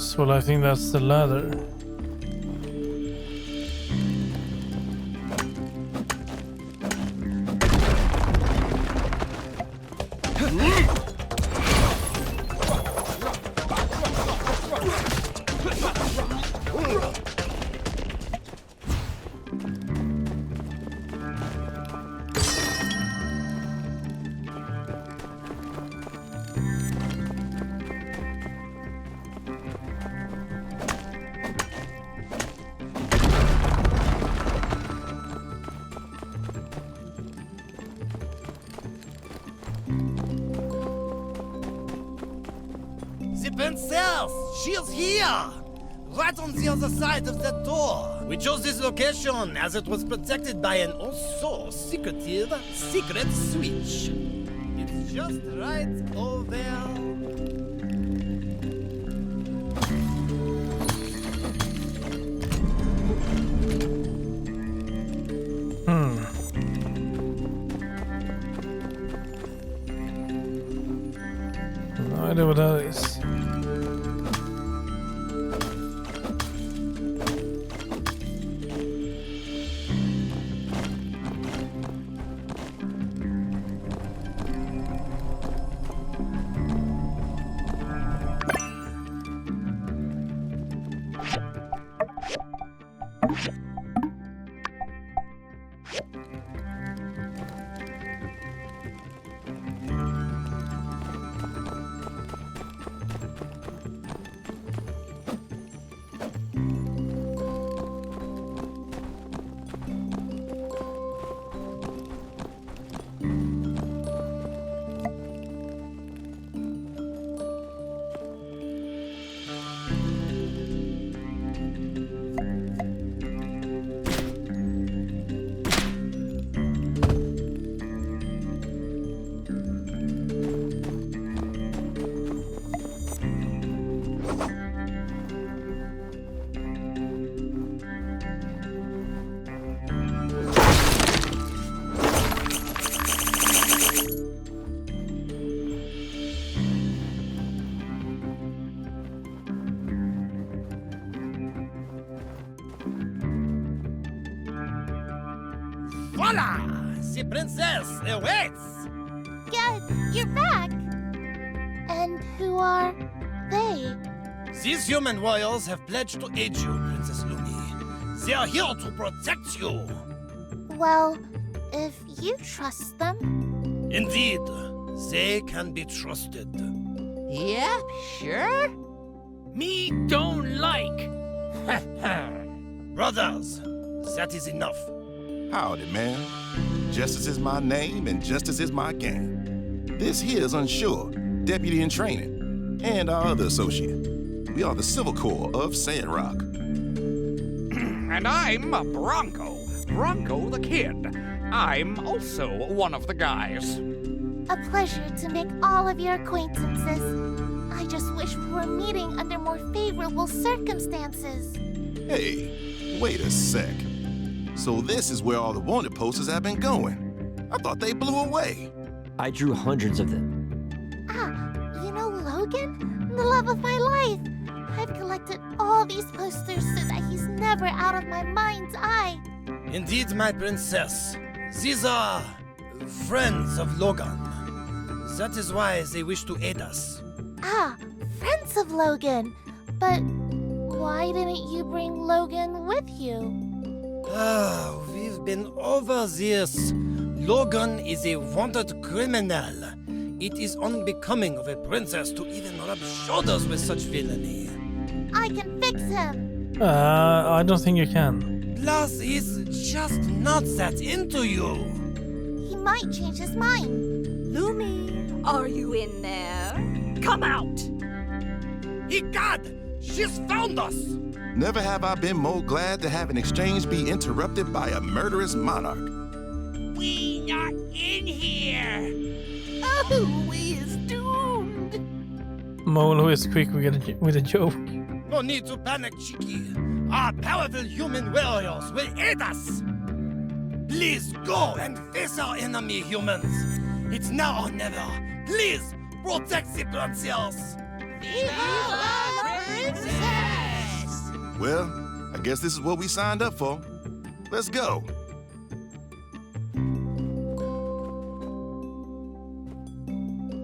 useful. I think that's the ladder. The princess! She is here! Right on the other side of that door. We chose this location as it was protected by an also secretive secret switch. It's just right over there. No idea what that is. Voila! The princess awaits! Good, you're back. And who are they? These human warriors have pledged to aid you, Princess Lumi. They are here to protect you. Well, if you trust them. Indeed, they can be trusted. Yeah, sure. Me don't like. Brothers, that is enough. Howdy, man. Justice is my name, and justice is my game. This here is Unsure, deputy in training, and our other associate. We are the Civil Corps of Sandrock. And I'm Bronco the Kid. I'm also one of the guys. A pleasure to make all of your acquaintances. I just wish we were meeting under more favorable circumstances. Hey, wait a sec. So this is where all the wanted posters have been going. I thought they blew away. I drew hundreds of them. Ah, you know Logan? The love of my life. I've collected all these posters so that he's never out of my mind's eye. Indeed, my princess. These are friends of Logan. That is why they wish to aid us. Ah, friends of Logan. But why didn't you bring Logan with you? We've been over this. Logan is a wanted criminal. It is unbecoming of a princess to even rub shoulders with such villainy. I can fix him. I don't think you can. Plus, he's just not that into you. He might change his mind. Lumi, are you in there? Come out! Egad! She's found us! Never have I been more glad to have an exchange be interrupted by a murderous monarch. We not in here. Oh, we is doomed. Molo is quick with a joke. No need to panic, Chiki. Our powerful human warriors will aid us. Please go and face our enemy, humans. It's now or never. Please protect the princess. Viva la Success! Well, I guess this is what we signed up for. Let's go.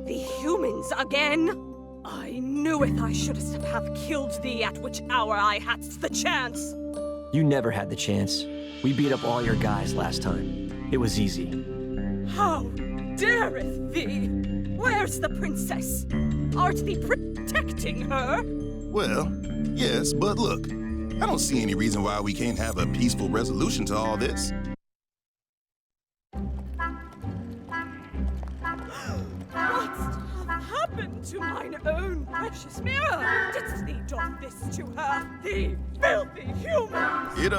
The humans again? I kneweth I shouldst have killed thee at which hour I hadst the chance. You never had the chance. We beat up all your guys last time. It was easy. How dareth thee? Where's the princess? Art thee protecting her? Well, yes, but look, I don't see any reason why we can't have a peaceful resolution to all this. What's have happened to mine own precious mirror? Didst thee doff this to her, thee filthy human? It,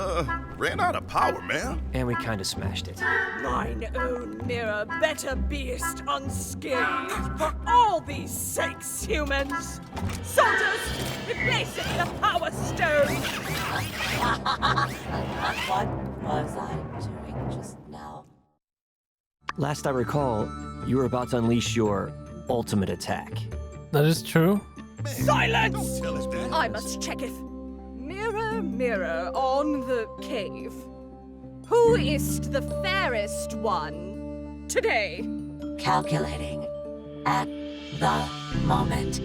ran out of power, man. And we kinda smashed it. Mine own mirror better beest unscathed for all these sakes, humans. Soldiers, replace it the power stone. What was I doing just now? Last I recall, you were about to unleash your ultimate attack. That is true. Silence! Don't tell us that. I must checketh. Mirror, mirror on the cave. Who is the fairest one today? Calculating at the moment.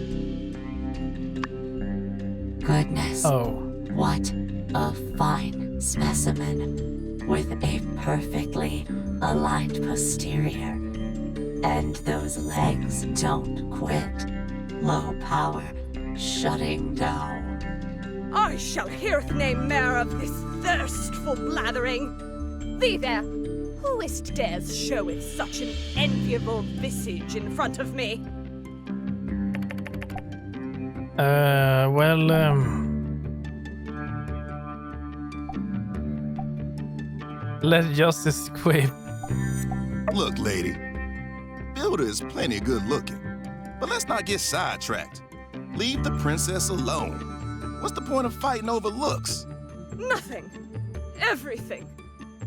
Goodness, Oh. what a fine specimen with a perfectly aligned posterior. And those legs don't quit. Low power shutting down. I shall heareth nae mair of this thirstful blathering. Thee there, who is't dares showeth such an enviable visage in front of me? Let justice quip. Look, lady, Builder is plenty good looking, but let's not get sidetracked. Leave the princess alone. What's the point of fighting over looks? Nothing. Everything.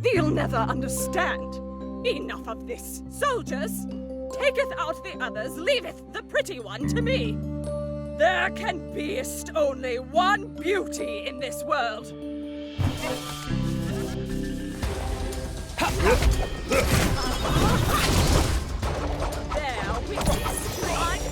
Thee'll never understand. Enough of this, soldiers. Taketh out the others, leaveth the pretty one to me. There can beest only one beauty in this world. There we strike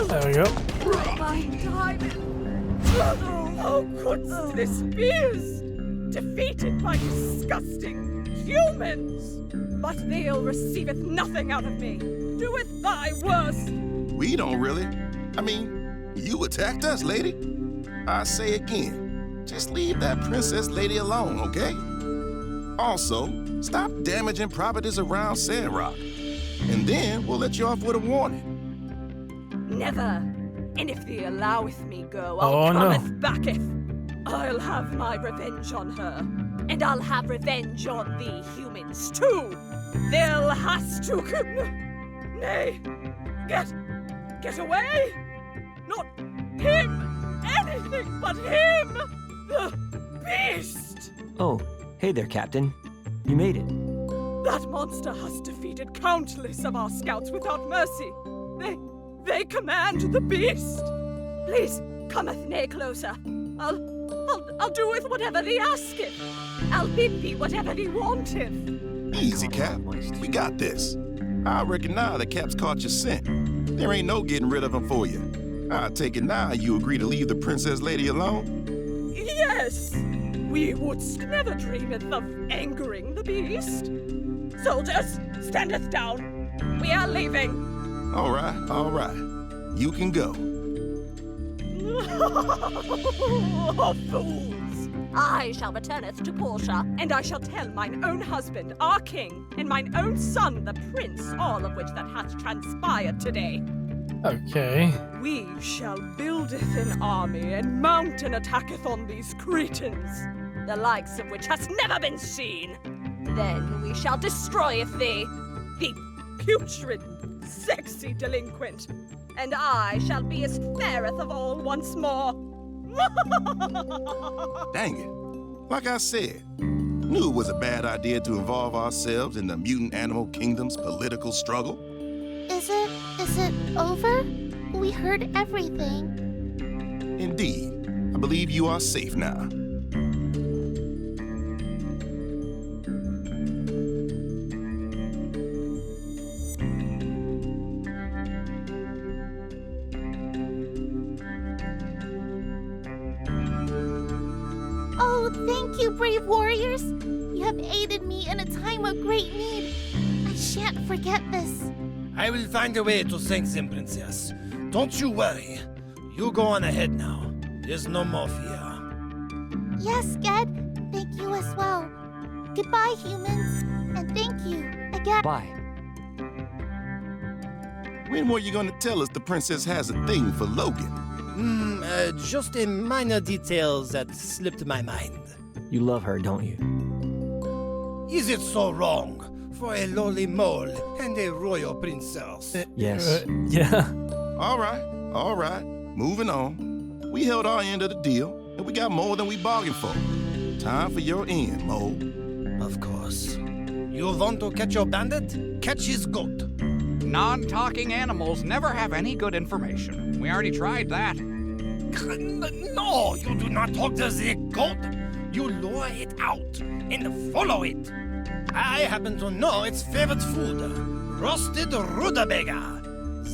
There we go. My diamond! How couldst this beast? Defeated by disgusting humans! But they'll receiveth nothing out of me. Doeth thy worst. We don't really. I mean, you attacked us, lady. I say again, just leave that princess lady alone, okay? Also, stop damaging properties around Sandrock. And then we'll let you off with a warning. Never. And if thee alloweth me go, Oh, I'll no. cometh backeth. I'll have my revenge on her. And I'll have revenge on thee humans too. They'll has to nay. Get away! Not him! Anything but him! The beast! Oh, hey there, Captain. You made it. That monster has defeated countless of our scouts without mercy. They command the beast. Please, cometh nae closer. I'll do with whatever thee asketh. I'll bid thee whatever thee wanteth. Easy, Cap. We got this. I reckon now that Cap's caught your scent. There ain't no getting rid of him for you. I take it now you agree to leave the princess lady alone? Yes, we wouldst never dreameth of angering the beast. Soldiers, standeth down. We are leaving. All right. You can go. Oh, fools! I shall returneth to Portia, and I shall tell mine own husband, our king, and mine own son, the prince, all of which that hath transpired today. Okay. We shall buildeth an army, and mount and attacketh on these Cretans, the likes of which hath never been seen. Then we shall destroyeth thee, the putrid, sexy delinquent, and I shall be as fairest of all once more. Dang it. Like I said, knew it was a bad idea to involve ourselves in the mutant animal kingdom's political struggle. Is it over? We heard everything. Indeed. I believe you are safe now. Oh, thank you, brave warriors. You have aided me in a time of great need. I shan't forget this. I will find a way to thank them, princess. Don't you worry. You go on ahead now. There's no more fear. Yes, Ged. Thank you as well. Goodbye, humans. And thank you again. Bye. When were you gonna tell us the princess has a thing for Logan? Just a minor detail that slipped my mind. You love her, don't you? Is it so wrong for a lowly mole and a royal princess? Yes. Yeah. All right. Moving on. We held our end of the deal, and we got more than we bargained for. Time for your end, Mole. Of course. You want to catch your bandit? Catch his goat. Non-talking animals never have any good information. We already tried that. No, you do not talk to the goat. You lure it out and follow it. I happen to know its favorite food, roasted rutabaga.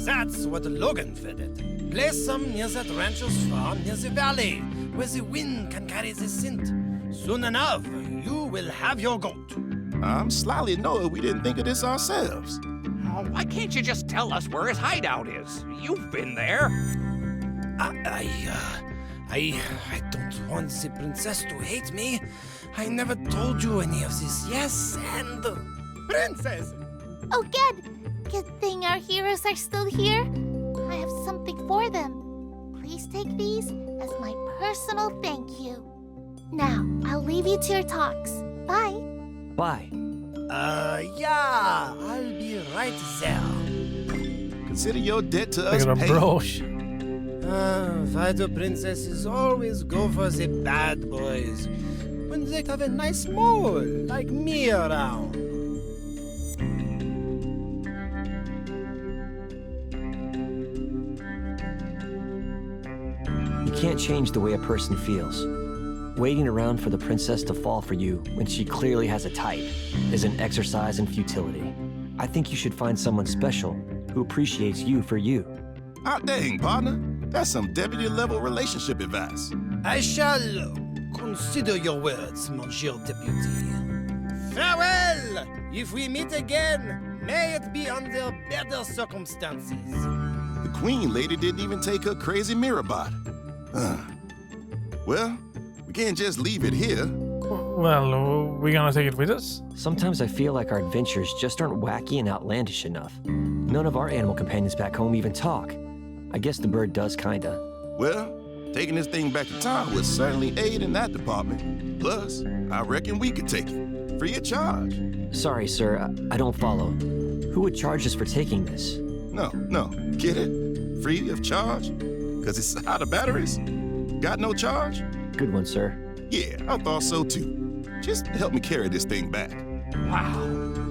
That's what Logan fed it. Place some near that rancher's farm near the valley, where the wind can carry the scent. Soon enough, you will have your goat. I'm slightly annoyed we didn't think of this ourselves. Oh, why can't you just tell us where his hideout is? You've been there. I don't want the princess to hate me. I never told you any of this. Yes, and princess. Oh, Ged. Good thing our heroes are still here. I have something for them. Please take these as my personal thank you. Now, I'll leave you to your talks. Bye. Bye. Yeah, I'll be right there. Consider your debt to I us got a paid. brooch. Fighter princesses always go for the bad boys when they have a nice mole like me around. You can't change the way a person feels. Waiting around for the princess to fall for you when she clearly has a type is an exercise in futility. I think you should find someone special who appreciates you for you. Hot dang, partner. That's some deputy-level relationship advice. I shall consider your words, Monsieur Deputy. Farewell! If we meet again, may it be under better circumstances. The queen lady didn't even take her crazy mirror bot. Well, we can't just leave it here. Well, we're gonna take it with us? Sometimes I feel like our adventures just aren't wacky and outlandish enough. None of our animal companions back home even talk. I guess the bird does kinda. Well, taking this thing back to town would certainly aid in that department. Plus, I reckon we could take it. Free of charge. Sorry, sir, I don't follow. Who would charge us for taking this? No. Get it? Free of charge? Because it's out of batteries? Got no charge? Good one, sir. Yeah, I thought so too. Just help me carry this thing back. Wow,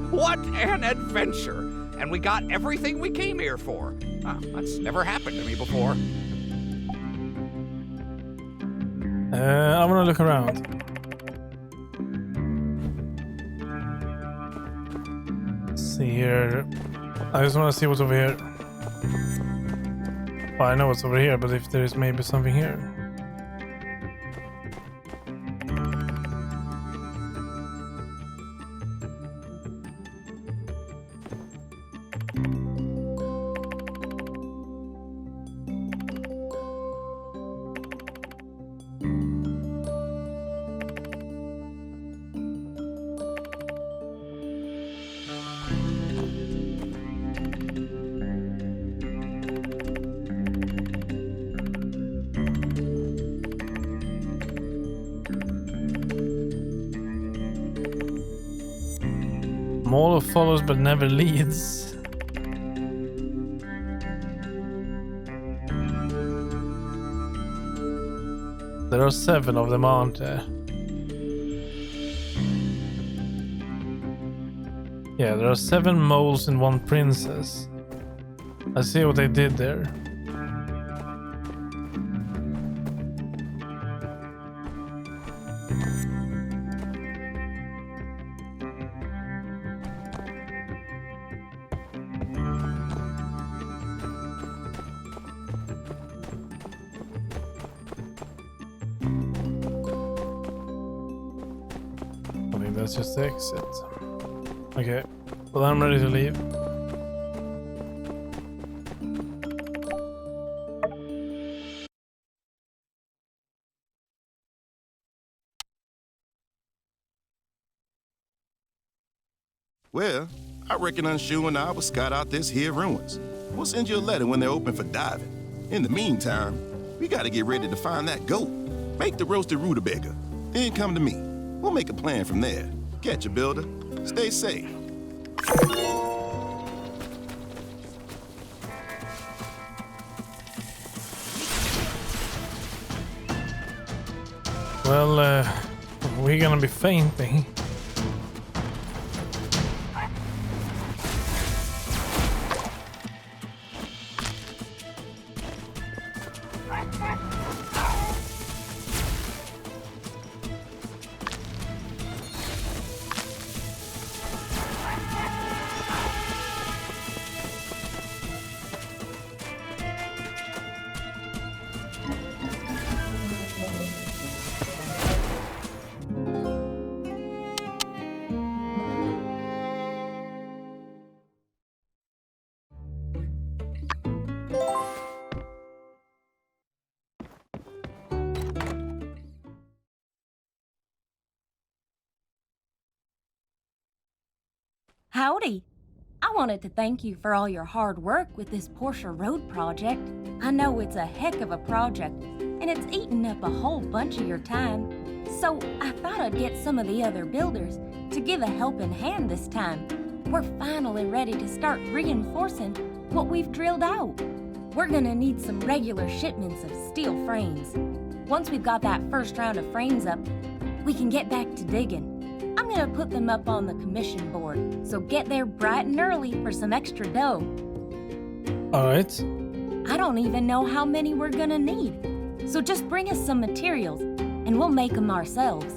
what an adventure! And we got everything we came here for. That's never happened to me before. I wanna look around. Let's see here. I just wanna see what's over here. Well, I know what's over here, but if there is maybe something here. Mall follows but never leads. There are 7 of them, aren't there? Yeah, there are 7 moles and 1 princess. I see what they did there. I think that's just the exit. Okay, well I'm ready to leave. Well, I reckon Unsure and I will scout out this here ruins. We'll send you a letter when they're open for diving. In the meantime, we gotta get ready to find that goat. Make the roasted rutabaga. Then come to me. We'll make a plan from there. Catch you, builder. Stay safe. Well, we're gonna be fainting. Howdy. I wanted to thank you for all your hard work with this Porsche Road project. I know it's a heck of a project, and it's eaten up a whole bunch of your time. So I thought I'd get some of the other builders to give a helping hand this time. We're finally ready to start reinforcing what we've drilled out. We're gonna need some regular shipments of steel frames. Once we've got that first round of frames up, we can get back to digging. I'm gonna put them up on the commission board, so get there bright and early for some extra dough. Alright. I don't even know how many we're gonna need, so just bring us some materials, and we'll make them ourselves.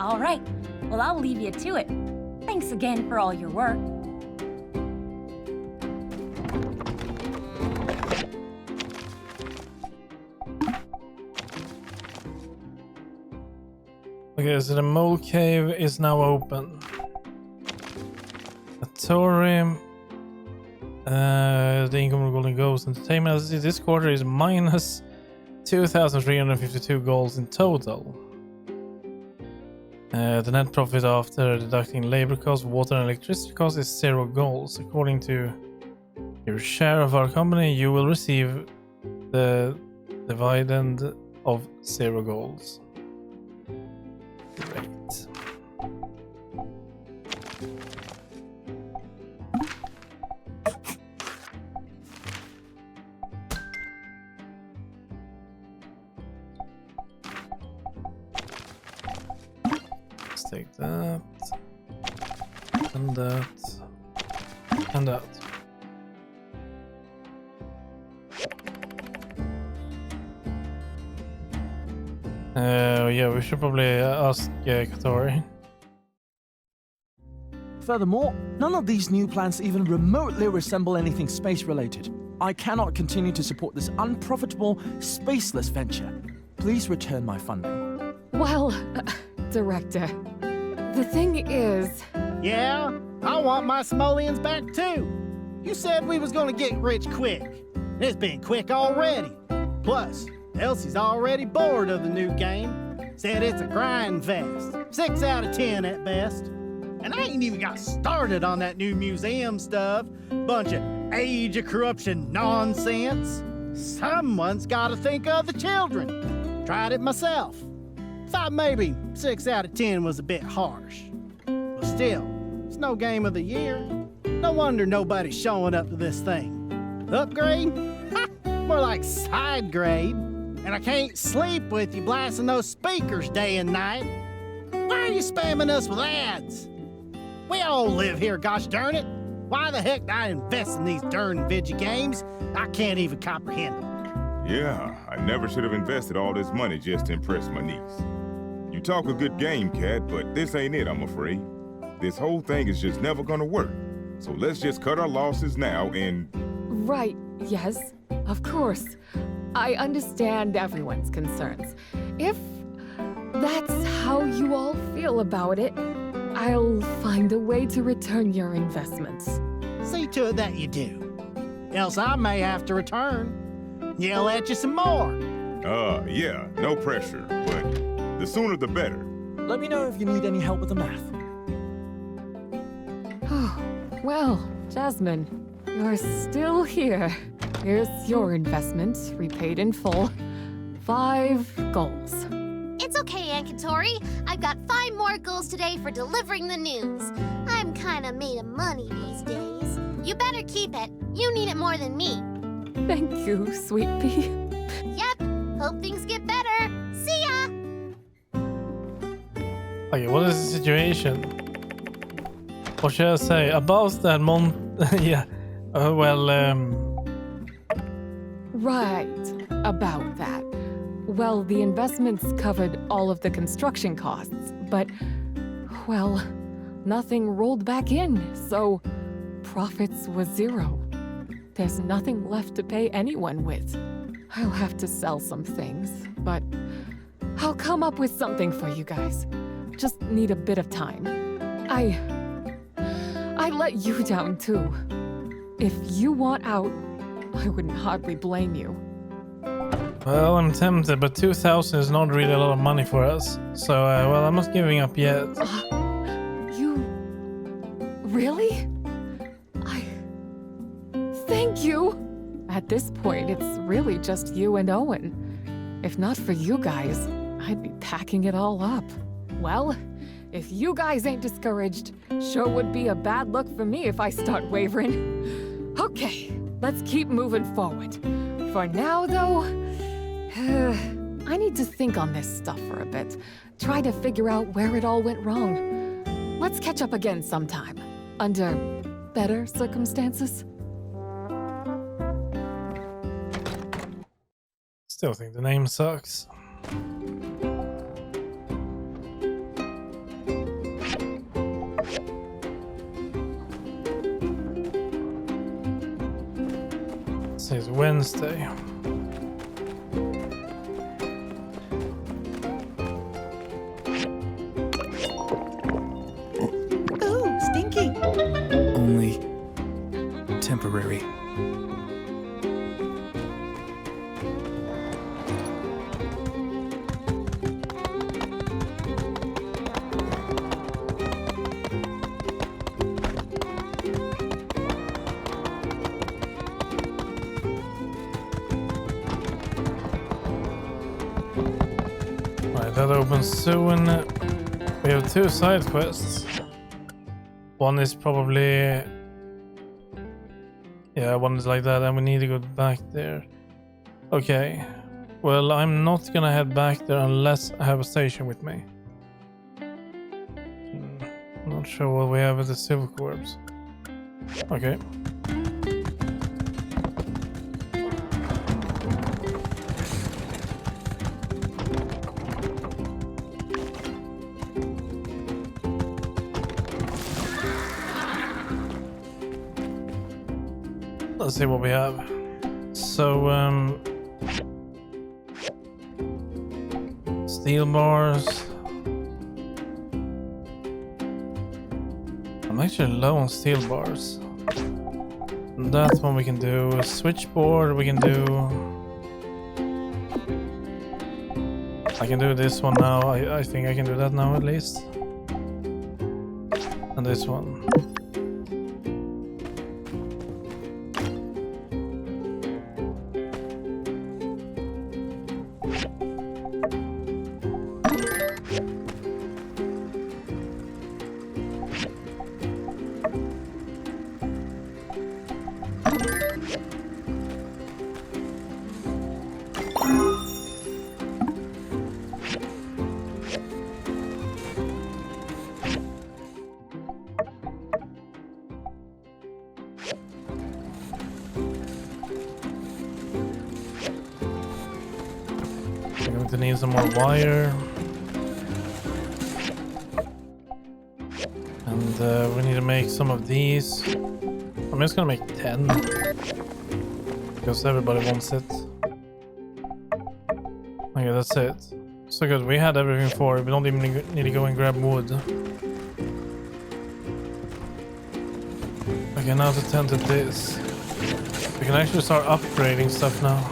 Alright, well I'll leave you to it. Thanks again for all your work. Okay, so the mole cave is now open. Atorium. The income of Golden Ghost Entertainment this quarter is minus 2,352 golds in total. The net profit after deducting labor costs, water and electricity costs is 0 golds. According to your share of our company, you will receive the dividend of 0 golds. Great. Let's take that, and that, and that. Yeah, we should probably ask Katori. Furthermore, none of these new plans even remotely resemble anything space-related. I cannot continue to support this unprofitable, spaceless venture. Please return my funding. Well, Director, the thing is... Yeah, I want my simoleons back too. You said we was gonna get rich quick. It's been quick already. Plus, Elsie's already bored of the new game. Said it's a grind fest. 6 out of 10 at best. And I ain't even got started on that new museum stuff. Bunch of age of corruption nonsense. Someone's gotta think of the children. Tried it myself. Thought maybe 6 out of 10 was a bit harsh. But still, it's no game of the year. No wonder nobody's showing up to this thing. Upgrade? Ha! More like side grade. And I can't sleep with you blasting those speakers day and night. Why are you spamming us with ads? We all live here, gosh darn it. Why the heck do I invest in these darn video games? I can't even comprehend it. Yeah, I never should have invested all this money just to impress my niece. You talk a good game, Cat, but this ain't it, I'm afraid. This whole thing is just never gonna work. So let's just cut our losses now and... Right, yes, of course. I understand everyone's concerns. If that's how you all feel about it, I'll find a way to return your investments. See to it that you do. Else I may have to return. Yell at you some more. Yeah, no pressure, but the sooner the better. Let me know if you need any help with the math. Well, Jasmine, you're still here. Here's your investment, repaid in full. 5 goals. It's okay, Ankatori. I've got 5 more goals today for delivering the news. I'm kinda made of money these days. You better keep it. You need it more than me. Thank you, sweet pea. Yep. Hope things get better. See ya! Okay, what is the situation? What should I say about that yeah. Right, about that. Well, the investments covered all of the construction costs, but, well, nothing rolled back in, so profits was 0. There's nothing left to pay anyone with. I'll have to sell some things, but I'll come up with something for you guys. Just need a bit of time. I let you down too. If you want out, I wouldn't hardly blame you. Well, I'm tempted, but 2,000 is not really a lot of money for us. So, well, I'm not giving up yet. You... really? Thank you! At this point, it's really just you and Owen. If not for you guys, I'd be packing it all up. Well, if you guys ain't discouraged, sure would be a bad look for me if I start wavering. Okay, let's keep moving forward. For now, though, I need to think on this stuff for a bit. Try to figure out where it all went wrong. Let's catch up again sometime, under better circumstances. Still think the name sucks. It's Wednesday. Ooh, stinky. Only temporary. That opens soon. We have 2 side quests. One is probably... yeah, one is like that and we need to go back there. Okay. Well, I'm not gonna head back there unless I have a station with me. Not sure what we have at the Silver Corps. Okay. Let's see what we have. So, steel bars. I'm actually low on steel bars. That's one we can do. A switchboard we can do. I can do this one now. I think I can do that now at least. And this one. We're going to need some more wire. And we need to make some of these. I'm just gonna make 10. Because everybody wants it. Okay, that's it. So good, we had everything for it. We don't even need to go and grab wood. Okay, now to tend to this. We can actually start upgrading stuff now.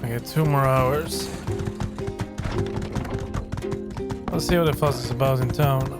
Okay, 2 more hours. Let's see what the fuss is about in town.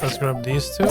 Let's grab these 2.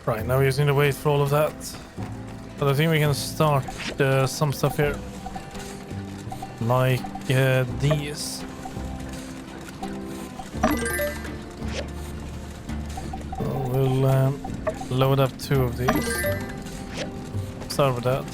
Right, now we just need to wait for all of that. But I think we can start some stuff here. Like these. So we'll load up 2 of these. Start with that.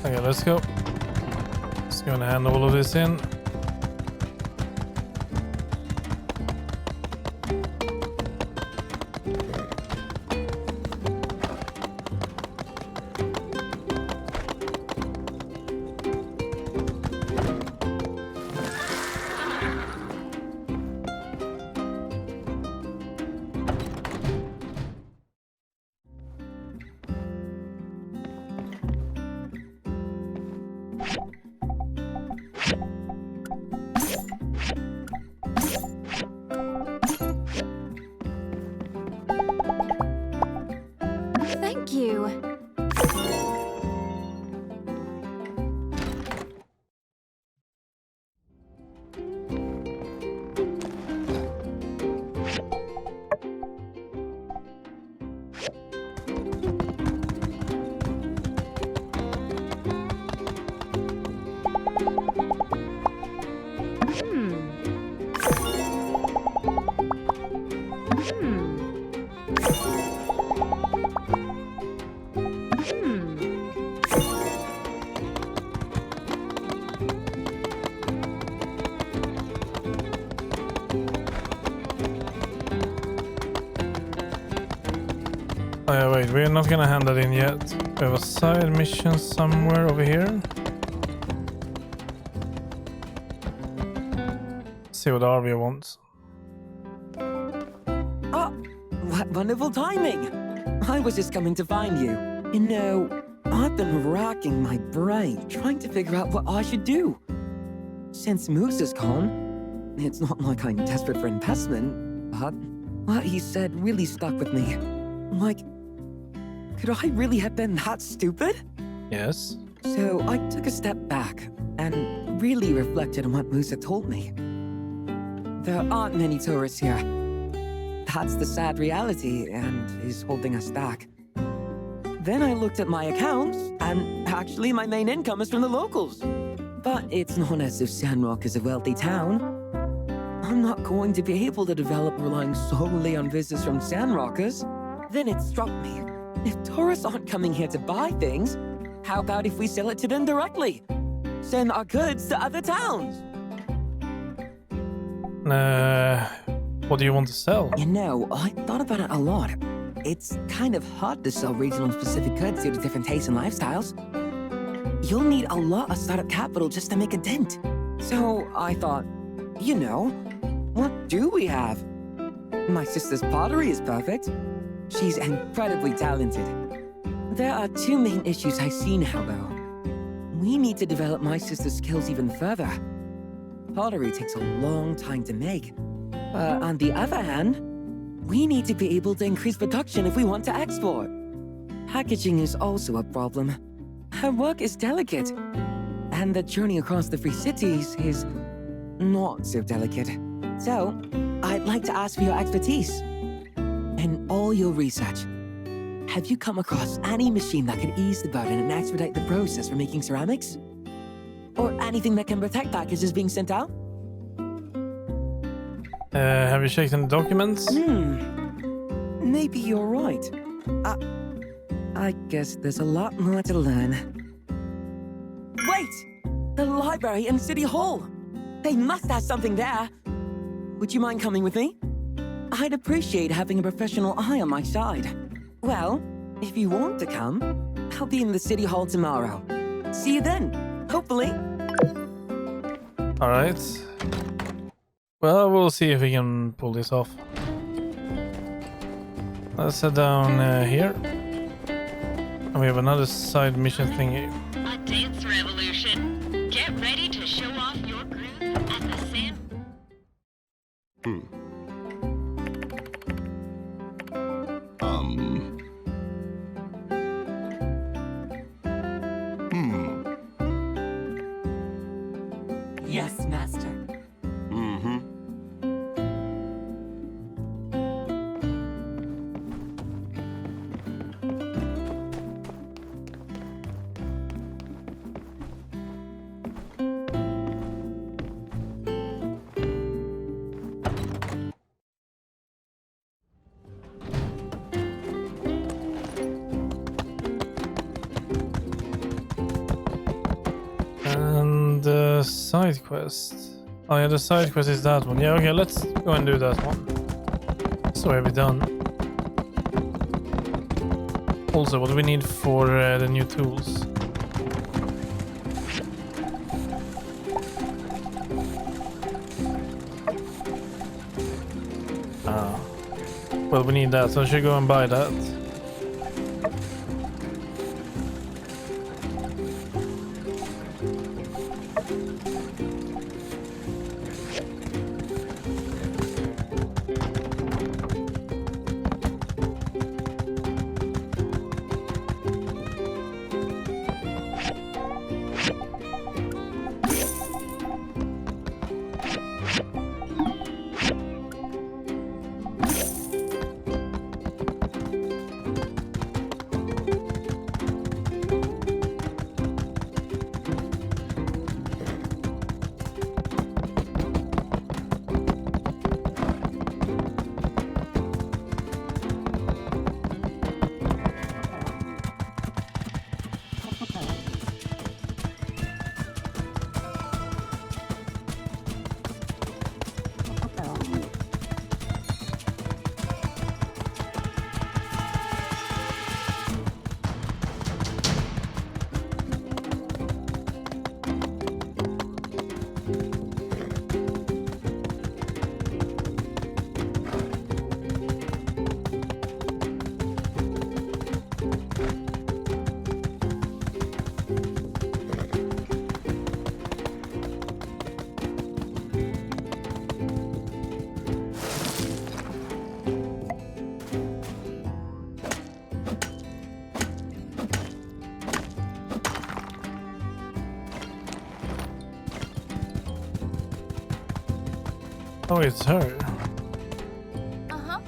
Okay, let's go. Just gonna hand all of this in. Thank you. Oh yeah, wait, we're not gonna hand that in yet. We have a side mission somewhere over here. See what Arvia wants. Oh, what wonderful timing! I was just coming to find you. You know, I've been racking my brain trying to figure out what I should do. Since Moose is gone, it's not like I'm desperate for investment, but what he said really stuck with me. Like, could I really have been that stupid? Yes. So I took a step back and really reflected on what Moose had told me. There aren't many tourists here. That's the sad reality and is holding us back. Then I looked at my accounts, and actually my main income is from the locals. But it's not as if Sandrock is a wealthy town. I'm not going to be able to develop relying solely on visitors from Sandrockers. Then it struck me. If tourists aren't coming here to buy things, how about if we sell it to them directly? Send our goods to other towns. What do you want to sell? You know, I thought about it a lot. it's kind of hard to sell regional specific goods due to different tastes and lifestyles. You'll need a lot of startup capital just to make a dent. So I thought, you know, what do we have? My sister's pottery is perfect. She's incredibly talented. There are two main issues I see now, though. We need to develop my sister's skills even further. Pottery takes a long time to make. On the other hand, we need to be able to increase production if we want to export. Packaging is also a problem. Her work is delicate, and the journey across the 3 cities is not so delicate. So, I'd like to ask for your expertise. In all your research, have you come across any machine that could ease the burden and expedite the process for making ceramics? Or anything that can protect packages being sent out? Have you checked in the documents? Maybe you're right. I guess there's a lot more to learn. Wait! The library and City Hall! They must have something there! Would you mind coming with me? I'd appreciate having a professional eye on my side. Well, if you want to come, I'll be in the City Hall tomorrow. See you then, hopefully. Alright. Well, we'll see if we can pull this off. Let's head down here. And we have another side mission thingy. A dance revolution. Get ready to show off your groove at the Sand. Yes, Master. And the side quest. Oh yeah, the side quest is that one. Yeah, okay, let's go and do that one. So have we done? Also, what do we need for the new tools? Well, we need that, so I should go and buy that. Oh, it's her. Uh-huh.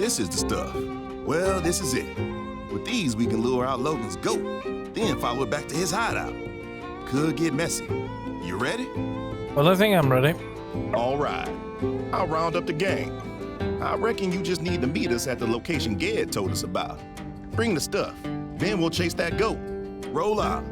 This is the stuff. Well, this is it. With these, we can lure out Logan's goat, then follow it back to his hideout. Could get messy. You ready? Well, I think I'm ready. All right. I'll round up the gang. I reckon you just need to meet us at the location Ged told us about. Bring the stuff. Then we'll chase that goat. Roll out.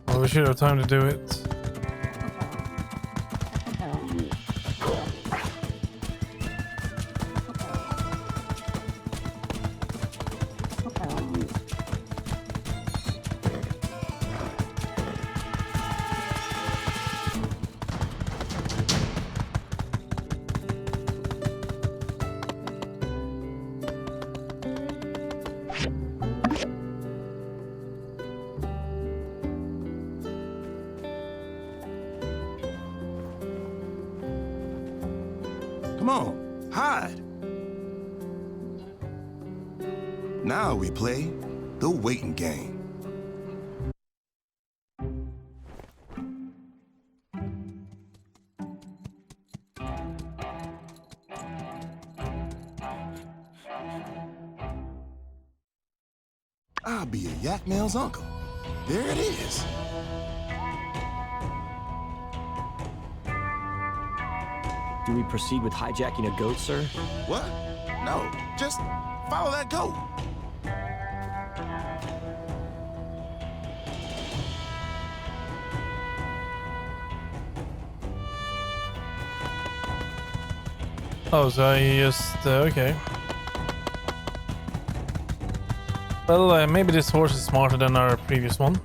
Well, we should have time to do it. Come on, hide. Now we play the waiting game. I'll be a Yak Mail's uncle. There it is. Do we proceed with hijacking a goat, sir? What? No, just follow that goat. Oh, so I just okay. Well, maybe this horse is smarter than our previous one.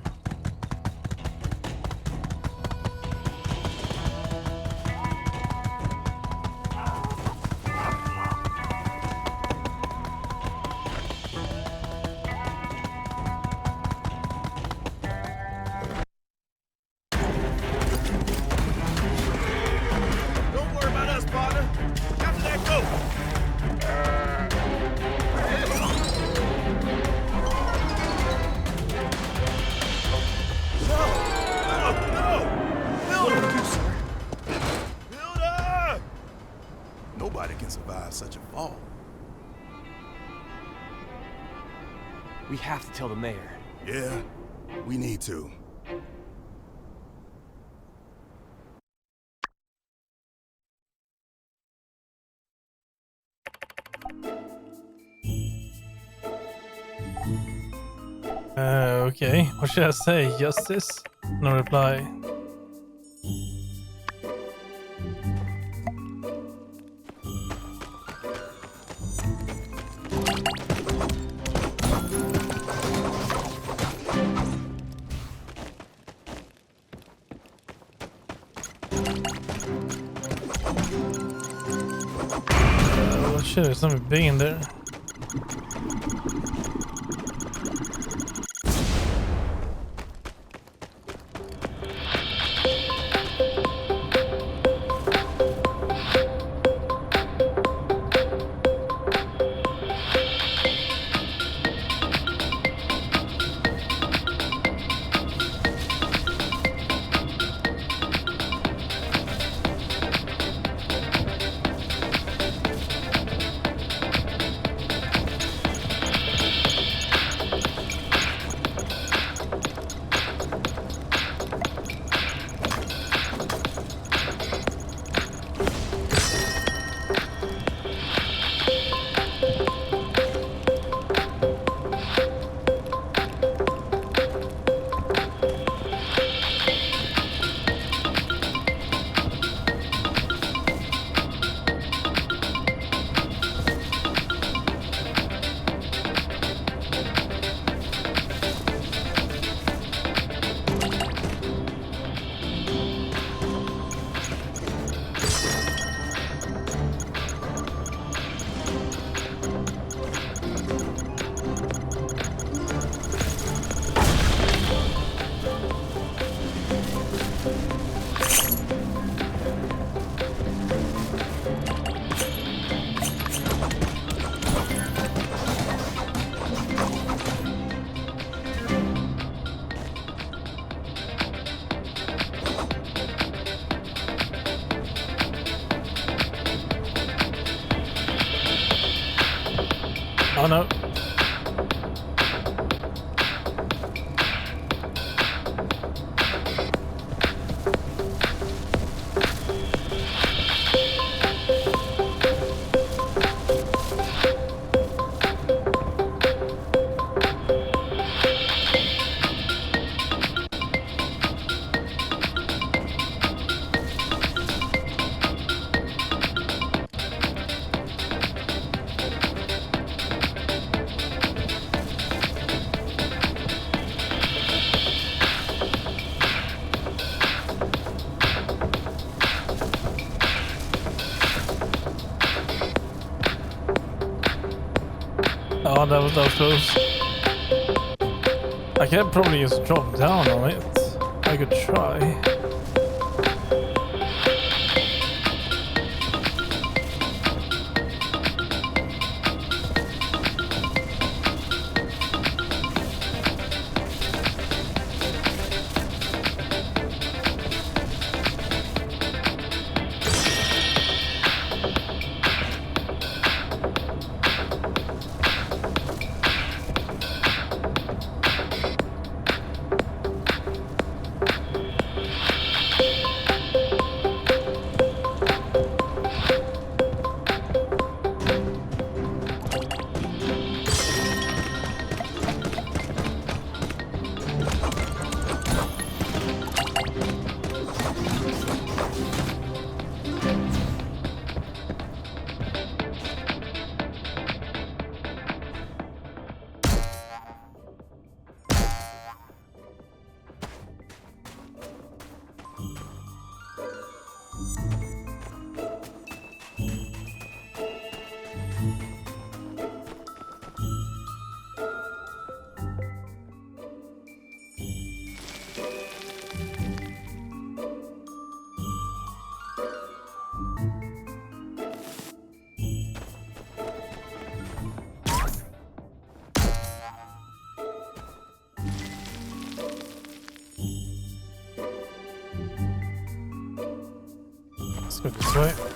Don't worry about us, partner. After that goat. Nobody can survive such a fall. We have to tell the mayor. Yeah, we need to. Okay. What should I say? Justice? No reply. Oh shit, there's something big in there. Oh no. Oh, that was close. I can probably just drop down on it. I could try. Let's go this way.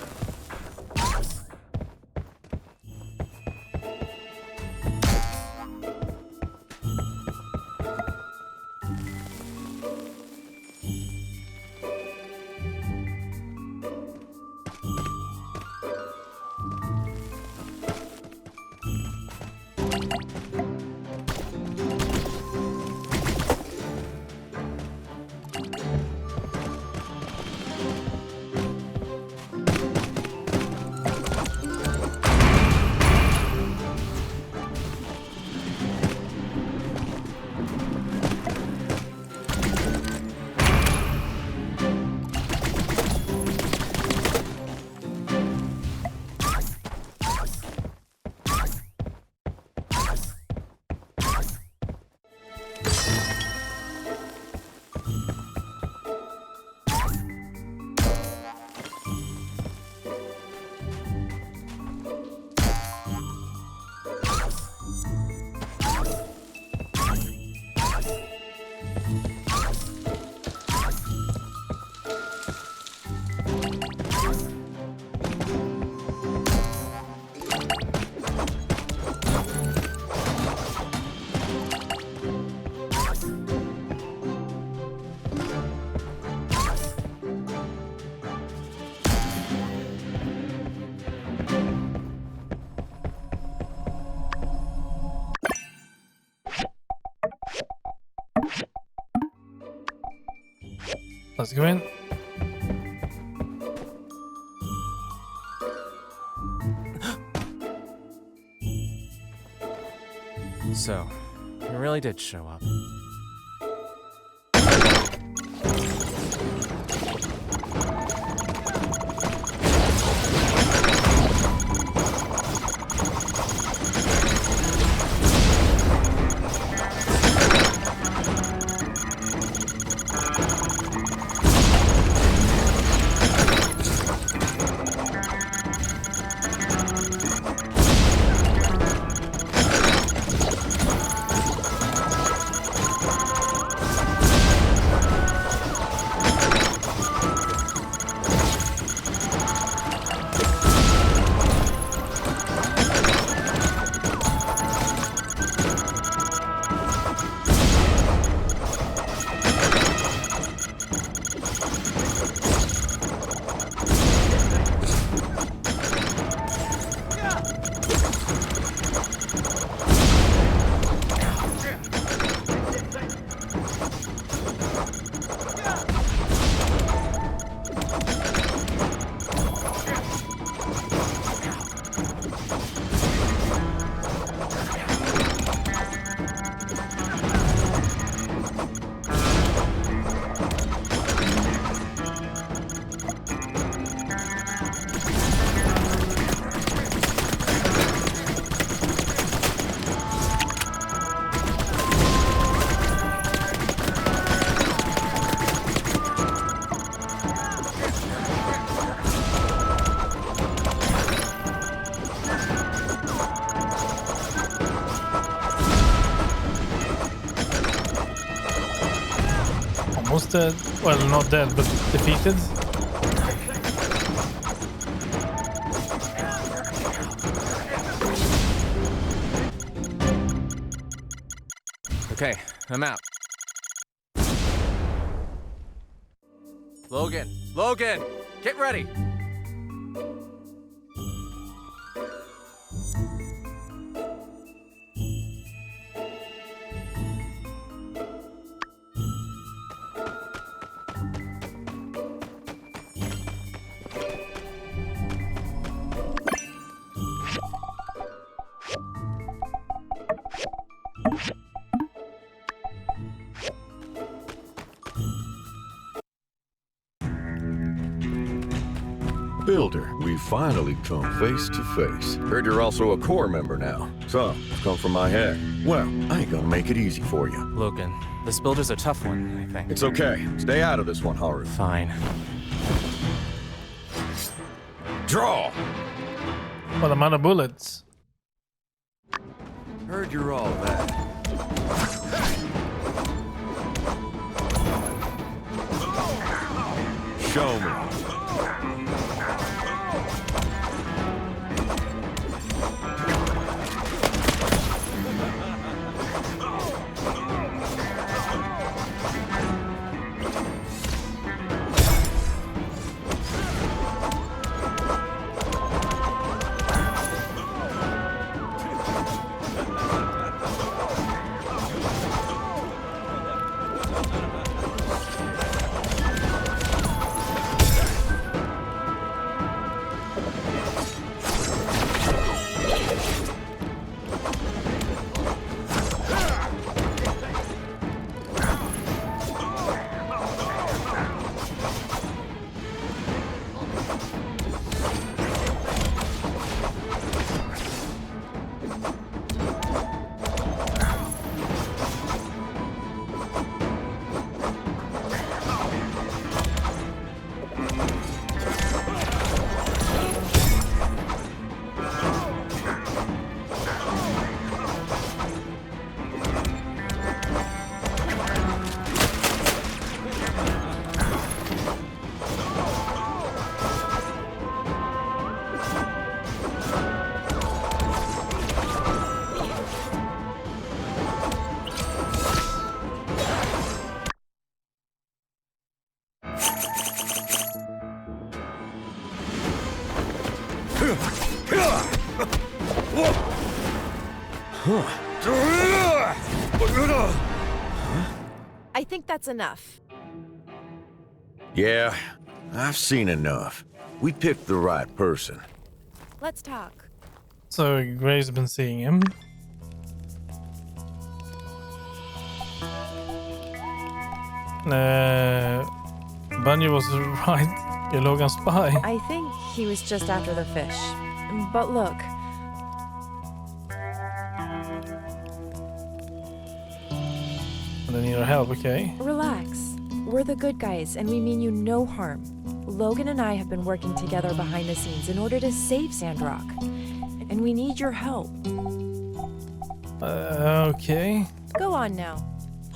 Let's go in. So, you really did show up. dead. Well, not dead, but defeated. Okay, I'm out. Logan! Logan! Get ready! Builder, we finally come face to face. Heard you're also a core member now. So, come from my head. Well, I ain't gonna make it easy for you. Logan, this builder's a tough one, I think. It's okay. Stay out of this one, Haru. Fine. Draw! What amount of bullets? Heard you're all that. Show me. I think that's enough. Yeah, I've seen enough. We picked the right person. Let's talk. So Gray's been seeing him. Bunny was right. You're Logan's spy. I think he was just after the fish. But look. I need your help, okay? Relax. We're the good guys, and we mean you no harm. Logan and I have been working together behind the scenes in order to save Sandrock. And we need your help. Okay. Go on now.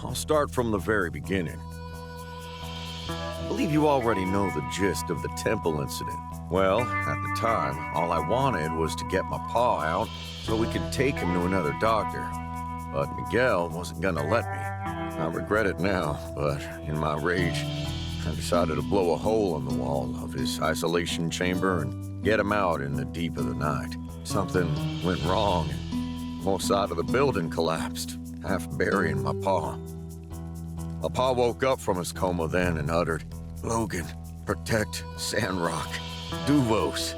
I'll start from the very beginning. I believe you already know the gist of the temple incident. Well, at the time, all I wanted was to get my paw out so we could take him to another doctor. But Miguel wasn't gonna let me. I regret it now, but in my rage, I decided to blow a hole in the wall of his isolation chamber and get him out in the deep of the night. Something went wrong, and the whole side of the building collapsed, half burying my paw. My pa woke up from his coma then and uttered, "Logan, protect Sandrock. Duvos,"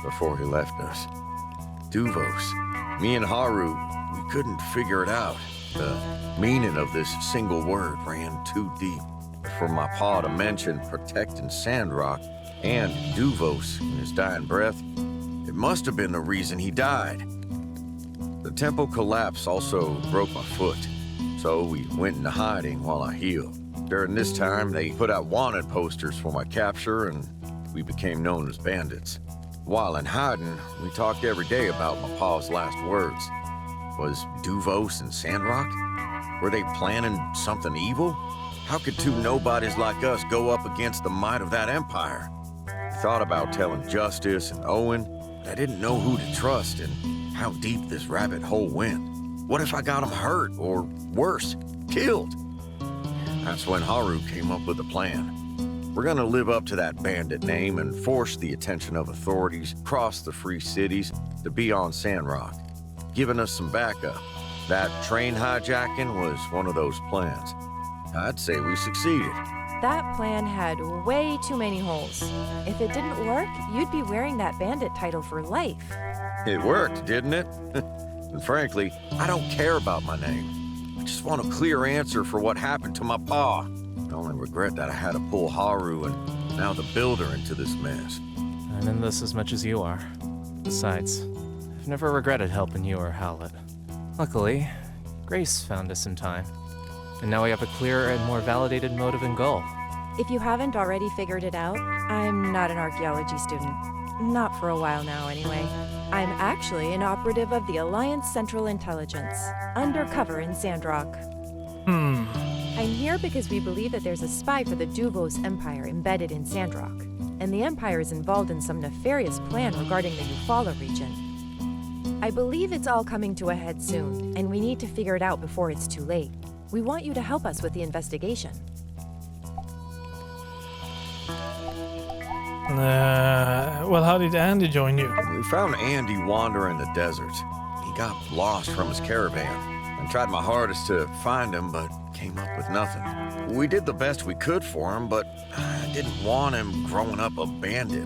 before he left us. Duvos. Me and Haru, we couldn't figure it out. The meaning of this single word ran too deep for my pa to mention protecting Sandrock and Duvos in his dying breath. It must have been the reason he died. The temple collapse also broke my foot, so we went into hiding while I healed. During this time, they put out wanted posters for my capture, and we became known as bandits. While in hiding, we talked every day about my pa's last words. Was Duvos and Sandrock? Were they planning something evil? How could two nobodies like us go up against the might of that empire? I thought about telling Justice and Owen, but I didn't know who to trust and how deep this rabbit hole went. What if I got them hurt, or worse, killed? That's when Haru came up with a plan. We're gonna live up to that bandit name and force the attention of authorities across the free cities to be on Sandrock, giving us some backup. That train hijacking was one of those plans. I'd say we succeeded. That plan had way too many holes. If it didn't work, you'd be wearing that bandit title for life. It worked, didn't it? And frankly, I don't care about my name. I just want a clear answer for what happened to my pa. I only regret that I had to pull Haru and now the Builder into this mess. I'm in this as much as you are. Besides, I've never regretted helping you or Howlett. Luckily, Grace found us in time. And now we have a clearer and more validated motive and goal. If you haven't already figured it out, I'm not an archaeology student. Not for a while now, anyway. I'm actually an operative of the Alliance Central Intelligence, undercover in Sandrock. I'm here because we believe that there's a spy for the Duvos Empire embedded in Sandrock, and the Empire is involved in some nefarious plan regarding the Eufaula region. I believe it's all coming to a head soon, and we need to figure it out before it's too late. We want you to help us with the investigation. Well, how did Andy join you? We found Andy wandering the desert. He got lost from his caravan. I tried my hardest to find him, but came up with nothing. We did the best we could for him, but I didn't want him growing up a bandit.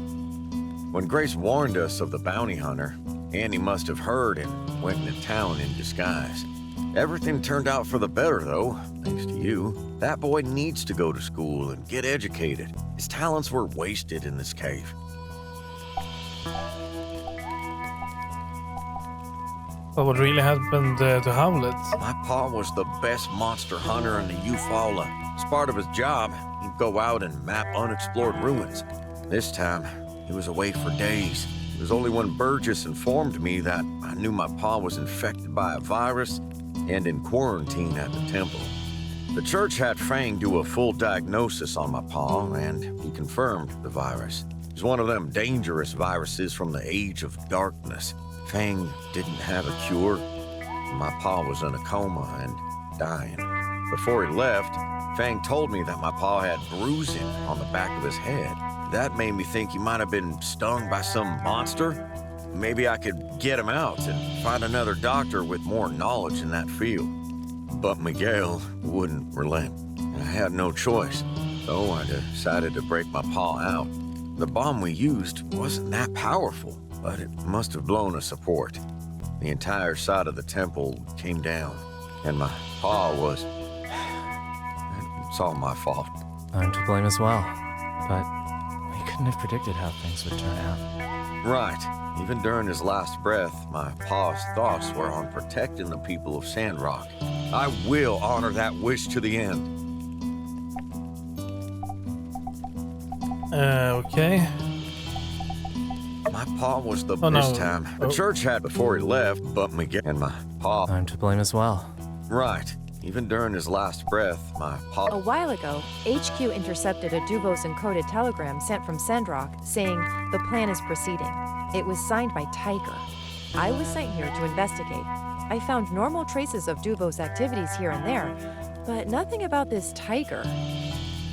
When Grace warned us of the bounty hunter, Andy must have heard and went into town in disguise. Everything turned out for the better, though, thanks to you. That boy needs to go to school and get educated. His talents were wasted in this cave. Well, what really happened to Howlett? My pa was the best monster hunter in the Eufaula. As part of his job, he'd go out and map unexplored ruins. This time, he was away for days. It was only when Burgess informed me that I knew my pa was infected by a virus and in quarantine at the temple. The church had Fang do a full diagnosis on my pa, and he confirmed the virus. It was one of them dangerous viruses from the Age of Darkness. Fang didn't have a cure. My pa was in a coma and dying. Before he left, Fang told me that my pa had bruising on the back of his head. That made me think he might have been stung by some monster. Maybe I could get him out and find another doctor with more knowledge in that field. But Miguel wouldn't relent. I had no choice, so I decided to break my paw out. The bomb we used wasn't that powerful, but it must have blown a support. The entire side of the temple came down, and my paw was... It's all my fault. I'm to blame as well, but we couldn't have predicted how things would turn out. Right. Even during his last breath, my pa's thoughts were on protecting the people of Sandrock. I will honor that wish to the end. Okay. My pa was the best time. The church had before he left, but Miguel and my pa... I'm to blame as well. Right. Even during his last breath, my pa... A while ago, HQ intercepted a Duvos encoded telegram sent from Sandrock saying the plan is proceeding. It was signed by Tiger. I was sent here to investigate. I found normal traces of Duvos activities here and there, but nothing about this Tiger.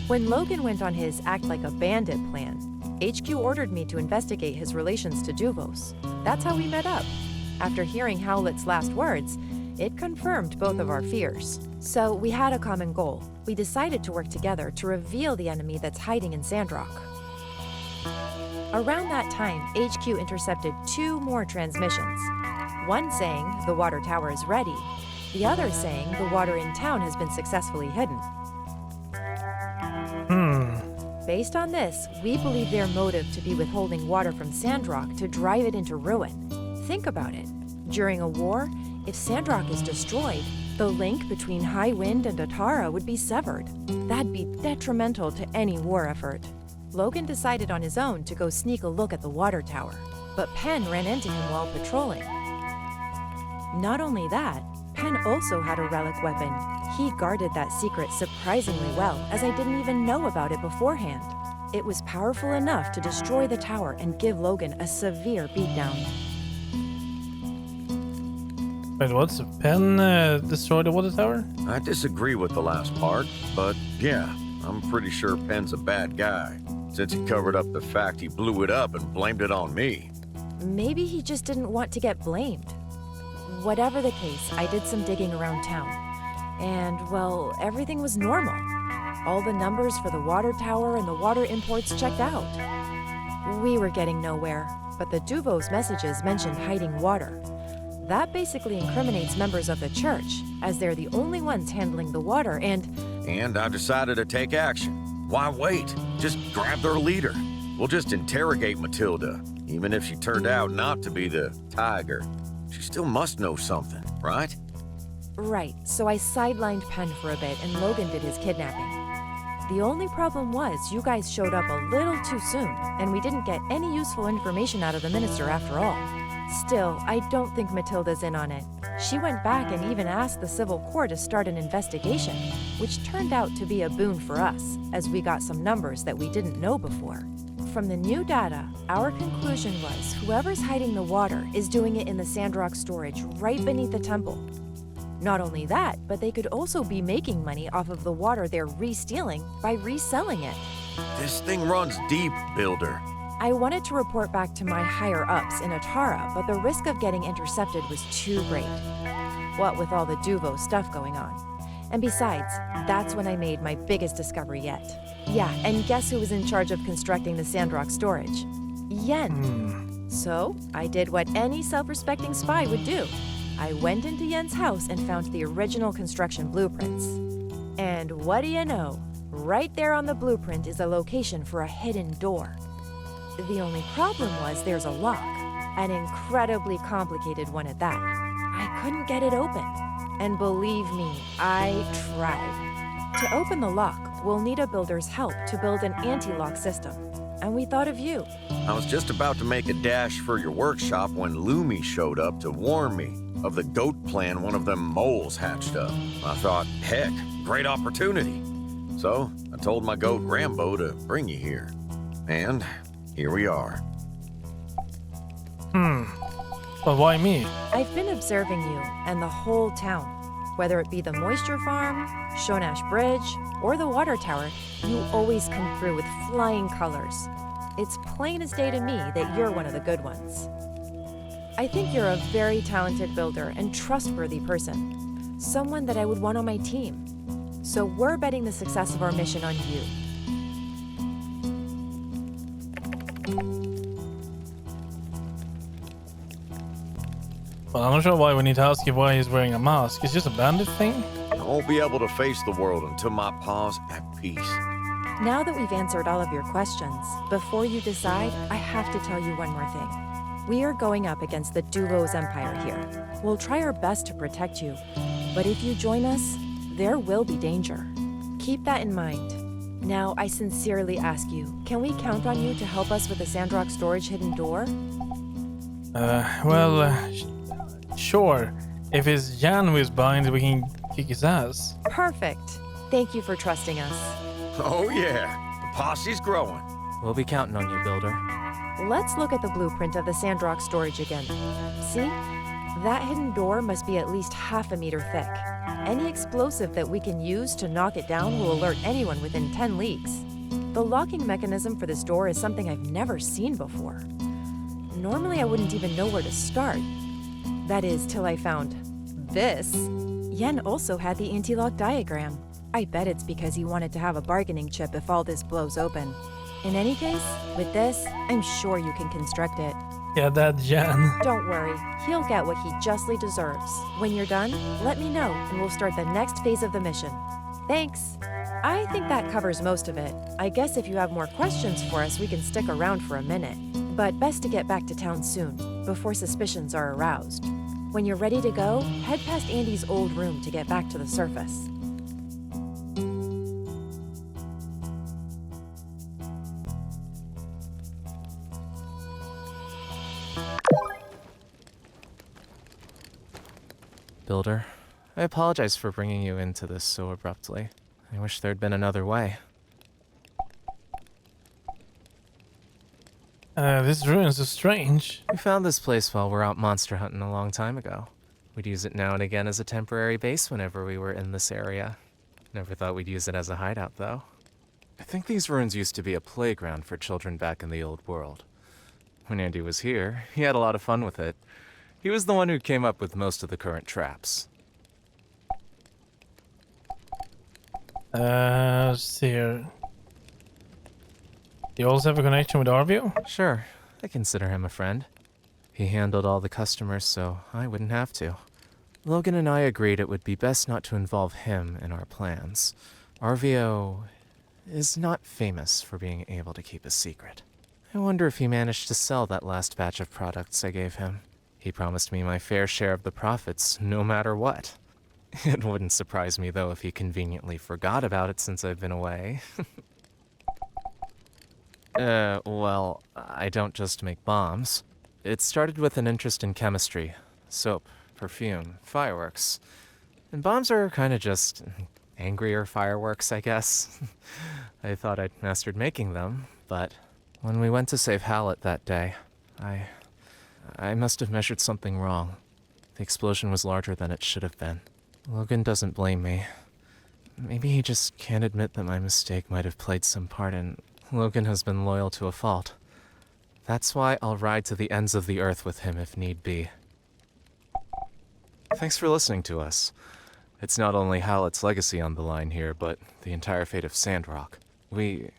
When Logan went on his act like a bandit plan, HQ ordered me to investigate his relations to Duvos. That's how we met up. After hearing Howlett's last words, it confirmed both of our fears. So we had a common goal. We decided to work together to reveal the enemy that's hiding in Sandrock. Around that time, HQ intercepted 2 more transmissions. One saying the water tower is ready, the other saying the water in town has been successfully hidden. Based on this, we believe their motive to be withholding water from Sandrock to drive it into ruin. Think about it. During a war, if Sandrock is destroyed, the link between High Wind and Atara would be severed. That'd be detrimental to any war effort. Logan decided on his own to go sneak a look at the water tower, but Penn ran into him while patrolling. Not only that, Penn also had a relic weapon. He guarded that secret surprisingly well, as I didn't even know about it beforehand. It was powerful enough to destroy the tower and give Logan a severe beatdown. Wait, what's Penn destroyed the water tower? I disagree with the last part, but yeah, I'm pretty sure Penn's a bad guy, since he covered up the fact he blew it up and blamed it on me. Maybe he just didn't want to get blamed. Whatever the case, I did some digging around town. And, well, everything was normal. All the numbers for the water tower and the water imports checked out. We were getting nowhere, but the Duvos' messages mentioned hiding water. That basically incriminates members of the church, as they're the only ones handling the water, and I decided to take action. Why wait? Just grab their leader. We'll just interrogate Matilda, even if she turned out not to be the tiger. She still must know something, right? Right, so I sidelined Penn for a bit and Logan did his kidnapping. The only problem was you guys showed up a little too soon, and we didn't get any useful information out of the minister after all. Still, I don't think Matilda's in on it. She went back and even asked the civil court to start an investigation, which turned out to be a boon for us, as we got some numbers that we didn't know before. From the new data, our conclusion was whoever's hiding the water is doing it in the Sandrock storage right beneath the temple. Not only that, but they could also be making money off of the water they're re-stealing by reselling it. This thing runs deep, Builder. I wanted to report back to my higher-ups in Atara, but the risk of getting intercepted was too great. What with all the Duvo stuff going on. And besides, that's when I made my biggest discovery yet. Yeah, and guess who was in charge of constructing the Sandrock storage? Yen. So, I did what any self-respecting spy would do. I went into Yen's house and found the original construction blueprints. And what do you know? Right there on the blueprint is a location for a hidden door. The only problem was there's a lock, an incredibly complicated one at that. I couldn't get it open. And believe me, I tried. To open the lock, we'll need a builder's help to build an anti-lock system. And we thought of you. I was just about to make a dash for your workshop when Lumi showed up to warn me of the goat plan one of them moles hatched up. I thought, heck, great opportunity. So I told my goat Rambo to bring you here. And here we are. But why me? I've been observing you and the whole town. Whether it be the moisture farm, Shonash Bridge, or the water tower, you always come through with flying colors. It's plain as day to me that you're one of the good ones. I think you're a very talented builder and trustworthy person. Someone that I would want on my team. So we're betting the success of our mission on you. Well, I'm not sure why we need to ask you why he's wearing a mask. It's just a bandit thing? I won't be able to face the world until my pa's at peace. Now that we've answered all of your questions, before you decide, I have to tell you one more thing. We are going up against the Duvo's Empire here. We'll try our best to protect you, but if you join us, there will be danger. Keep that in mind. Now, I sincerely ask you, can we count on you to help us with the Sandrock storage hidden door? Sure. If it's Jan who is behind, we can kick his ass. Perfect. Thank you for trusting us. Oh yeah, the posse's growing. We'll be counting on you, Builder. Let's look at the blueprint of the Sandrock storage again. See? That hidden door must be at least half a meter thick. Any explosive that we can use to knock it down will alert anyone within 10 leagues. The locking mechanism for this door is something I've never seen before. Normally I wouldn't even know where to start. That is, till I found this. Yen also had the anti-lock diagram. I bet it's because he wanted to have a bargaining chip if all this blows open. In any case, with this, I'm sure you can construct it. Yeah, that Jan. Don't worry, he'll get what he justly deserves. When you're done, let me know and we'll start the next phase of the mission. Thanks. I think that covers most of it. I guess if you have more questions for us, we can stick around for a minute. But best to get back to town soon, before suspicions are aroused. When you're ready to go, head past Andy's old room to get back to the surface. Builder, I apologize for bringing you into this so abruptly. I wish there'd been another way. This ruin's so strange. We found this place while we're out monster hunting a long time ago. We'd use it now and again as a temporary base whenever we were in this area. Never thought we'd use it as a hideout, though. I think these ruins used to be a playground for children back in the old world. When Andy was here, he had a lot of fun with it. He was the one who came up with most of the current traps. Let's see here. You also have a connection with Arvio? Sure, I consider him a friend. He handled all the customers, so I wouldn't have to. Logan and I agreed it would be best not to involve him in our plans. Arvio is not famous for being able to keep a secret. I wonder if he managed to sell that last batch of products I gave him. He promised me my fair share of the profits, no matter what. It wouldn't surprise me, though, if he conveniently forgot about it since I've been away. Well, I don't just make bombs. It started with an interest in chemistry, soap, perfume, fireworks. And bombs are kind of just angrier fireworks, I guess. I thought I'd mastered making them, but when we went to save Hallett that day, I must have measured something wrong. The explosion was larger than it should have been. Logan doesn't blame me. Maybe he just can't admit that my mistake might have played some part in... Logan has been loyal to a fault. That's why I'll ride to the ends of the earth with him if need be. Thanks for listening to us. It's not only Hallett's legacy on the line here, but the entire fate of Sandrock. We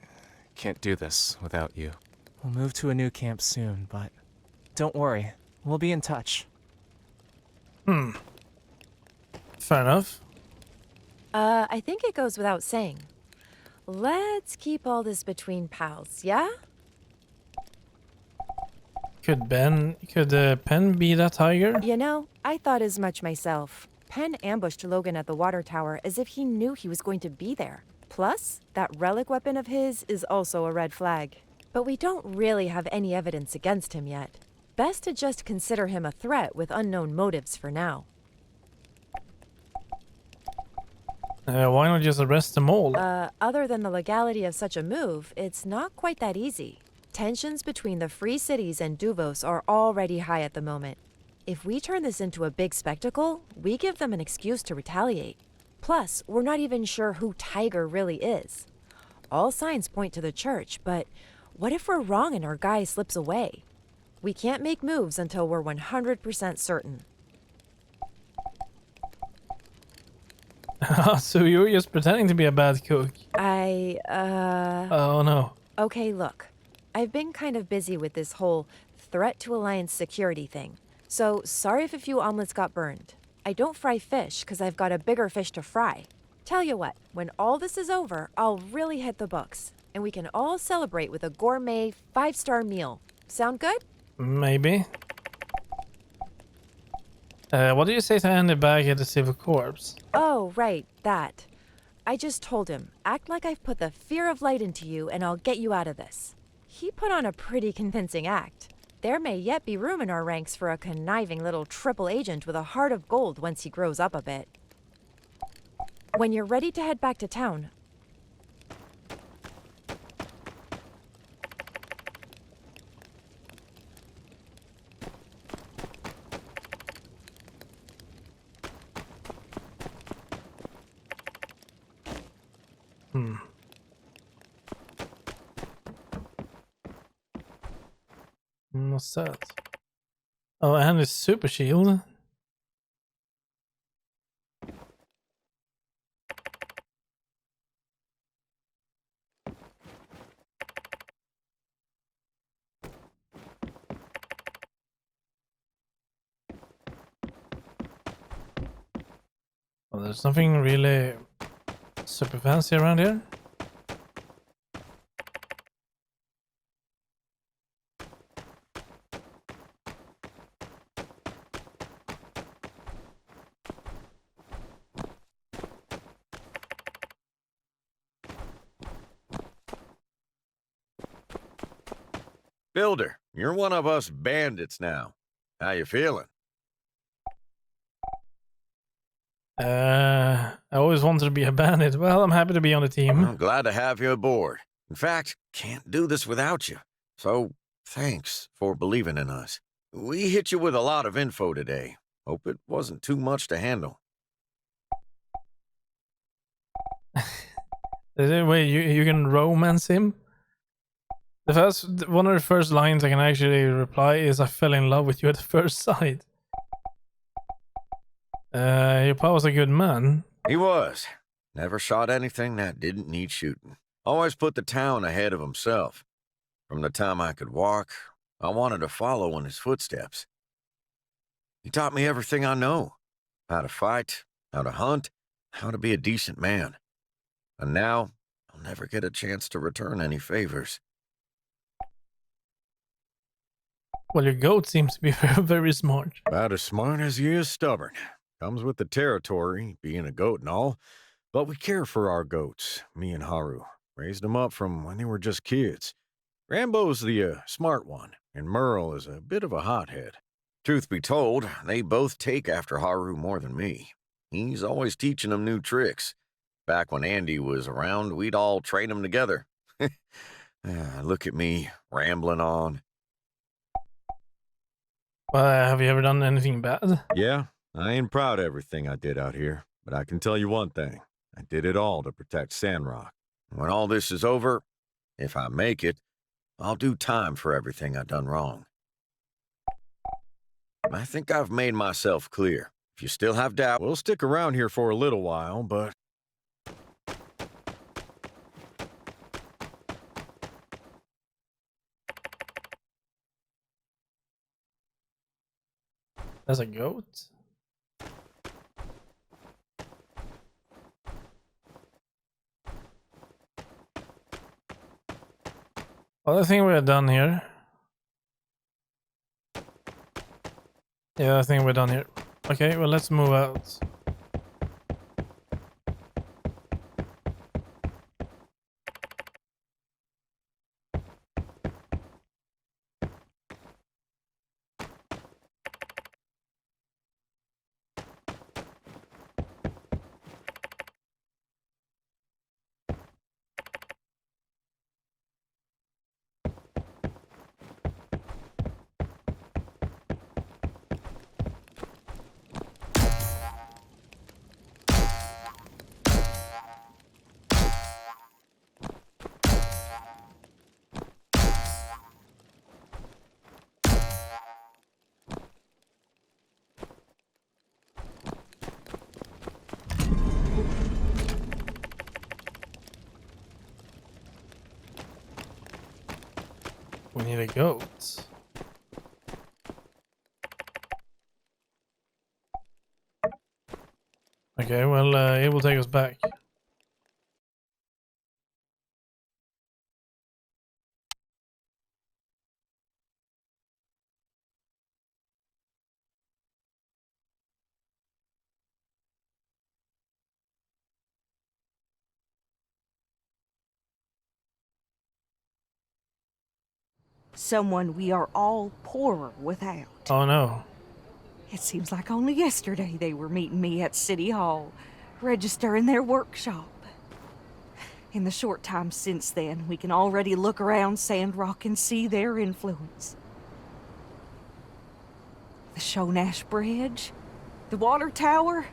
can't do this without you. We'll move to a new camp soon, but don't worry. We'll be in touch. Fair enough. I think it goes without saying. Let's keep all this between pals, yeah? Could Pen be that tiger? You know, I thought as much myself. Pen ambushed Logan at the water tower as if he knew he was going to be there. Plus, that relic weapon of his is also a red flag. But we don't really have any evidence against him yet. Best to just consider him a threat with unknown motives for now. Why not just arrest them all? Other than the legality of such a move, it's not quite that easy. Tensions between the Free Cities and Duvos are already high at the moment. If we turn this into a big spectacle, we give them an excuse to retaliate. Plus, we're not even sure who Tiger really is. All signs point to the church, but what if we're wrong and our guy slips away? We can't make moves until we're 100% certain. So you were just pretending to be a bad cook? Oh no. Okay, look. I've been kind of busy with this whole threat to Alliance security thing. So, sorry if a few omelets got burned. I don't fry fish because I've got a bigger fish to fry. Tell you what, when all this is over, I'll really hit the books. And we can all celebrate with a gourmet 5-star meal. Sound good? Maybe. What do you say to Andy back at the Civil Corps? Oh, right, that. I just told him, act like I've put the fear of light into you and I'll get you out of this. He put on a pretty convincing act. There may yet be room in our ranks for a conniving little triple agent with a heart of gold once he grows up a bit. When you're ready to head back to town, What's that? Oh, and his super shield. Well, there's nothing really super fancy around here. Builder, you're one of us bandits now. How you feeling? I always wanted to be a bandit. Well, I'm happy to be on the team. I'm glad to have you aboard. In fact, can't do this without you. So, thanks for believing in us. We hit you with a lot of info today. Hope it wasn't too much to handle. Wait, you can romance him? One of the first lines I can actually reply is, "I fell in love with you at first sight." Your pa was a good man. He was. Never shot anything that didn't need shooting. Always put the town ahead of himself. From the time I could walk, I wanted to follow in his footsteps. He taught me everything I know. How to fight, how to hunt, how to be a decent man. And now, I'll never get a chance to return any favors. Well, your goat seems to be very smart. About as smart as he is stubborn. Comes with the territory, being a goat and all. But we care for our goats, me and Haru. Raised them up from when they were just kids. Rambo's the smart one, and Merle is a bit of a hothead. Truth be told, they both take after Haru more than me. He's always teaching them new tricks. Back when Andy was around, we'd all train them together. Look at me, rambling on. Have you ever done anything bad? Yeah, I ain't proud of everything I did out here, but I can tell you one thing. I did it all to protect Sandrock. When all this is over, if I make it, I'll do time for everything I done wrong. I think I've made myself clear. If you still have doubt, we'll stick around here for a little while, but... There's a goat? Well, I think we're done here. Yeah, I think we're done here. Okay, well, let's move out. We need a goat. Okay, well, it will take us back. Someone we are all poorer without. Oh no. It seems like only yesterday they were meeting me at City Hall, registering their workshop. In the short time since then, we can already look around Sandrock and see their influence. The Shonash Bridge, the water tower,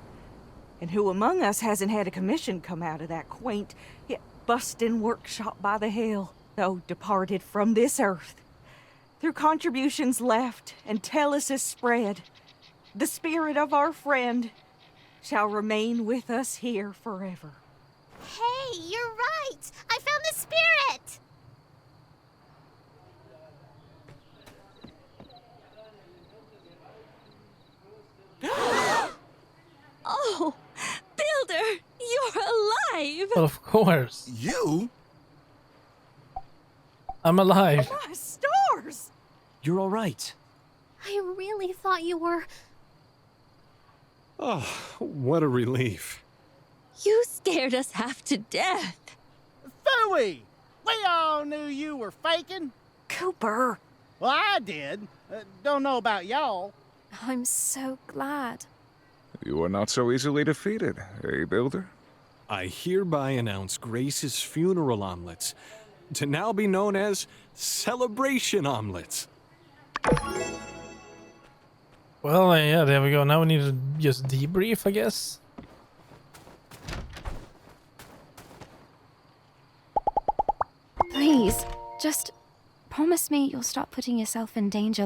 and who among us hasn't had a commission come out of that quaint yet bustin' workshop by the hill, though departed from this earth. Through contributions left and Tellus's spread, the spirit of our friend shall remain with us here forever. Hey, you're right! I found the spirit! Oh, Builder, you're alive! Of course. You? I'm alive. My stars! You're all right. I really thought you were... Oh, what a relief. You scared us half to death. Phooey! We all knew you were faking. Cooper! Well, I did. Don't know about y'all. I'm so glad. You are not so easily defeated, eh, Builder? I hereby announce Grace's funeral omelets to now be known as celebration omelets. Well, yeah, there we go. Now we need to just debrief, I guess. Please, just promise me you'll stop putting yourself in danger